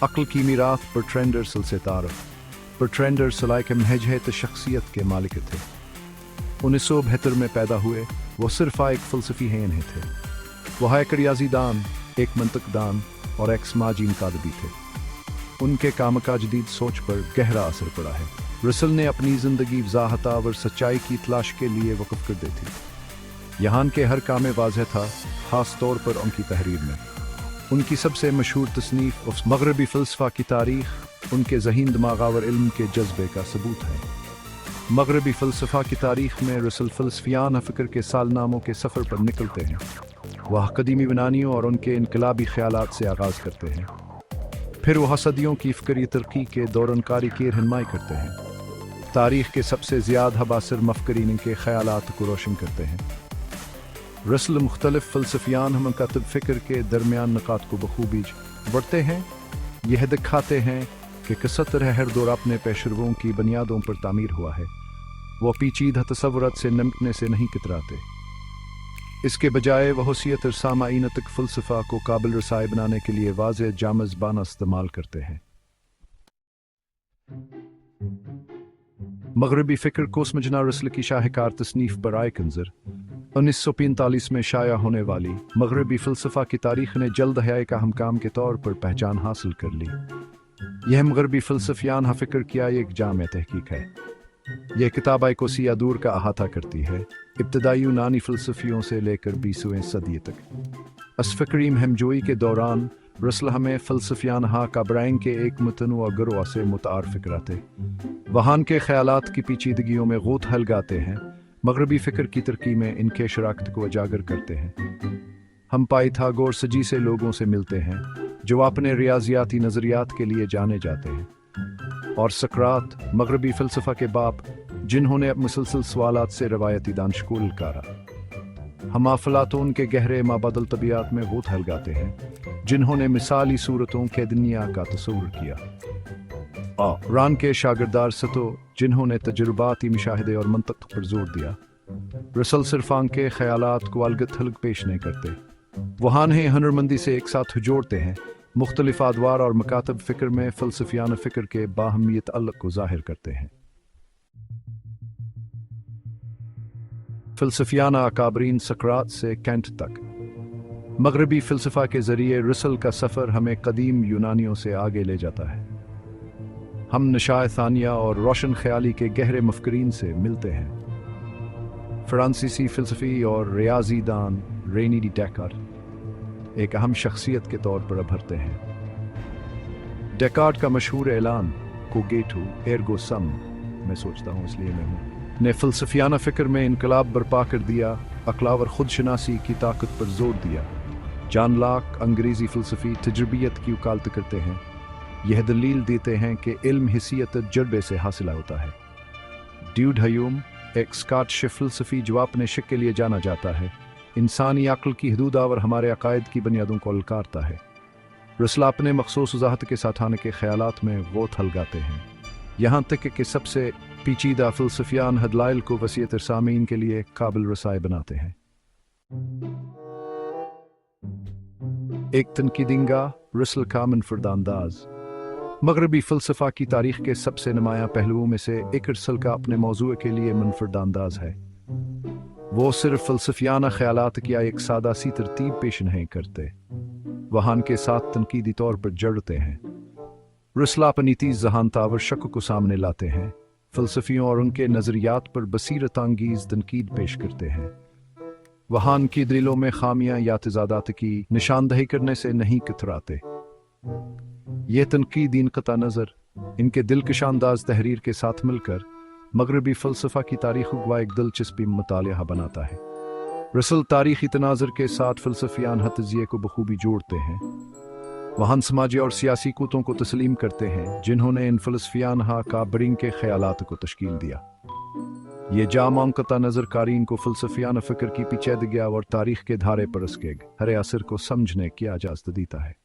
अक्ल की मीराथ Bertrand Russell से तारफ। बर्ट्रैंड रसल एक महज शख्सियत के मालिक थे। 1972 में पैदा हुए। वो सिर्फ एक फ़लसफ़ी हैं नहीं थे, वह एक रियाजी दान, एक मंतक दान और एक समाजी मुकादबी थे। उनके काम का जदीद सोच पर गहरा असर पड़ा है। रसल ने अपनी ज़िंदगी वज़ाहत और सच्चाई की तलाश के लिए वक़्फ़ कर दी थी। यहाँ के हर काम वाज़ेह था, ख़ास तौर पर उनकी तहरीर में। उनकी सबसे मशहूर तसनीफ़ मग़रबी फ़लसफ़ा की तारीख़ उनके ज़हीन दिमाग और इल्म के जज्बे का सबूत है। मग़रबी फ़लसफ़ा की तारीख़ में रसल फ़लसफ़ियाना फ़िक्र के सालनामों के सफ़र पर निकलते हैं। वह कदीमी यूनानियों और उनके इनकलाबी ख़यालात से आगाज़ करते हैं, फिर वह सदियों की फ़िक्री तरक्की के दौरानकारी की रहनुमाई करते हैं। तारीख़ के सबसे ज़्यादा बासर मफ़करीन के ख़यालात को रोशन करते हैं। रसल मुख्तलिफ़ फ़लसफ़ियान हम कतब फ़िक्र के दरमियान नकात को बखूबी बढ़ते हैं। यह दिखाते हैं कि किस तरह हर दौर अपने पेशरवों की बुनियादों पर तामीर हुआ है। वह पेचीदा तसव्वुरात से निपटने से नहीं कतराते, इसके बजाय वह हुसियत और सामाईन तक फ़लसफ़ा को काबिल रसाई बनाने के लिए वाज़ेह जाम ज़बान इस्तेमाल करते हैं। मग़रबी फ़िक्र को समझना रसल की शाहकार तसनीफ़ बराए कंज़र 1945 में शाया होने वाली मग़रबी फ़लसफ़ा की तारीख़ ने जल्द हयाए का हमकाम के तौर पर पहचान हासिल कर ली। यह मग़रबी फ़लसफ़ियाना फ़िक्र किया एक जाम तहक़ीक़ है। यह किताब एक वसीअ दूर का अहाता करती है, इब्तदाई यूनानी फ़लसफ़ियों से लेकर 20वीं सदी तक। इस फ़िक्री महमजोई के दौरान रसल हमें फ़लसफ़ियाना काबराइन के एक मुतनव्वि गिरोह से मुतारफ़ कराते, वहाँ के ख़यालात की पेचीदगियों में गोत हलगाते हैं। मग़रबी फ़िक्र की तरक्की में इनके शराकत को उजागर करते हैं। हम पाइथागोरस सजी से लोगों से मिलते हैं जो अपने रियाज़ियाती नज़रियात के लिए जाने जाते हैं, और सकरात मग़रबी फ़लसफ़ा के बाप जिन्होंने मुसलसल सवालात से रवायती दानशकुल कारा। हम अफलातून के गहरे माबादल तबियात में गोत हलगाते हैं जिन्होंने मिसाली सूरतों के दुनिया का तस्वुर किया। रान के शागिर्दार सतो जिन्होंने तजुर्बाती मुशाहिदे और मंतक पर जोर दिया। रसल सिर्फ के ख़यालात को अलग थलग पेश नहीं करते, वहाँ इन्हें हुनरमंदी से एक साथ जोड़ते हैं। मुख्तलिफ अदवार और मकातब फ़िक्र में फ़लसफ़ियाना फ़िक्र के बाहमियत अलग को ज़ाहिर करते हैं। फ़लसफ़ियाना अकाबरीन सकरात से कैंट तक। मग़रबी फ़लसफ़ा के ज़रिए रसल का सफ़र हमें कदीम यूनानियों से आगे ले जाता है। हम नशाए थानिया और रोशन ख़याली के गहरे मफ़करीन से मिलते हैं। फ़्रांसीसी फ़लसफ़ी और रियाज़ी दान रेनी डेकार्ट एक अहम शख्सियत के तौर पर उभरते हैं। डेकार्ट का मशहूर ऐलान कोगेटो एर्गो सम, मैं सोचता हूँ इसलिए मैं हूँ, ने फ़लसफ़ियाना फ़िक्र में इनकलाब बर्पा कर दिया। अक़लावर खुदशनासी की ताकत पर जोर दिया। जॉन लॉक अंग्रेज़ी फ़लसफ़ी तजर्बियत की वकालत करते हैं। यह दलील देते हैं कि इल्म हिस्सियत तजर्बे से हासिल होता है। ड्यूड ह्यूम एक स्कॉटिश फ़लसफ़ी जो अपने शिक के लिए जाना जाता है, इंसानी अक्ल की हदूद और हमारे अकायद की बुनियादों को ललकारता है। रसल अपने मखसूस वज़ाहत के साथ आने के ख़यालात में गोत हलगाते हैं, यहाँ तक कि सबसे पेचीदा फ़लसफ़ियान हदलाइल को वसीअत सामीन के लिए काबिल रसाई बनाते हैं। एक तनकीदिंगा रसल का मुनफ़रिद अंदाज़। मग़रबी फ़लसफ़ा की तारीख़ के सबसे नुमायाँ पहलुओं में से एक रसल का अपने मौज़ू के लिए मुनफ़रिद अंदाज़ है। वो सिर्फ फ़लसफ़ियाना ख़यालात की एक सादा सी तरतीब पेश नहीं करते, वहाँ के साथ तनकीदी तौर पर जड़ते हैं। रसल अपनी तीज़ ज़हानतावर शक को सामने लाते हैं, फ़लसफ़ियों और उनके नज़रियात पर बसीरत अंगीज़ तनकीद पेश करते हैं। वहाँ की दिलों में खामियाँ या तज़ादात की निशानदही करने से नहीं कतराते। ये तनकीद इनक़ता नज़र इनके दिलकश अंदाज़ तहरीर के साथ मिलकर मग़रबी फ़लसफ़ा की तारीख़ को एक दिलचस्पी मुतालिया बनाता है। रसल तारीख़ी तनाज़र के साथ फ़लसफ़ियाना तज़िये को बखूबी जोड़ते हैं। वहाँ समाजी और सियासी क़ुतों को तस्लीम करते हैं जिन्होंने इन फ़लसफ़ियाना काबरीन के ख़यालात को तश्कील दिया। ये जाम क़ता नज़र कारीन को फ़लसफ़ियाना फ़िक्र की पेचीदगी और तारीख़ के धारे पर इसके हरे असर को समझने की इजाज़त देता है।